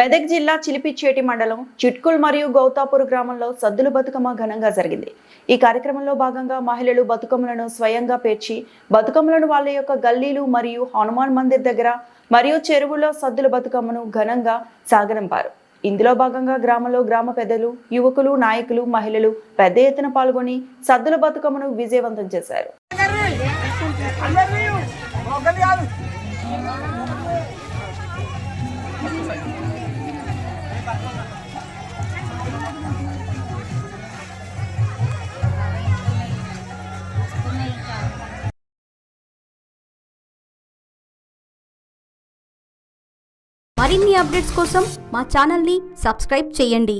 మెదక్ జిల్లా చిలిపిచ్చేటి మండలం చిట్కుల్ మరియు గౌతాపూర్ గ్రామంలో సద్దుల బతుకమ్మ ఘనంగా జరిగింది. ఈ కార్యక్రమంలో భాగంగా మహిళలు బతుకమ్మలను స్వయంగా పేర్చి బతుకమ్మలను వాళ్ళ యొక్క గల్లీలు మరియు హనుమాన్ మందిర్ దగ్గర మరియు చెరువులో సద్దుల బతుకమ్మను ఘనంగా సాగనంపారు. ఇందులో భాగంగా గ్రామంలో గ్రామ పెద్దలు, యువకులు, నాయకులు, మహిళలు పెద్ద ఎత్తున పాల్గొని సద్దుల బతుకమ్మను విజయవంతం చేశారు. మరిన్ని అప్డేట్స్ కోసం మా ఛానల్ని సబ్స్క్రైబ్ చేయండి.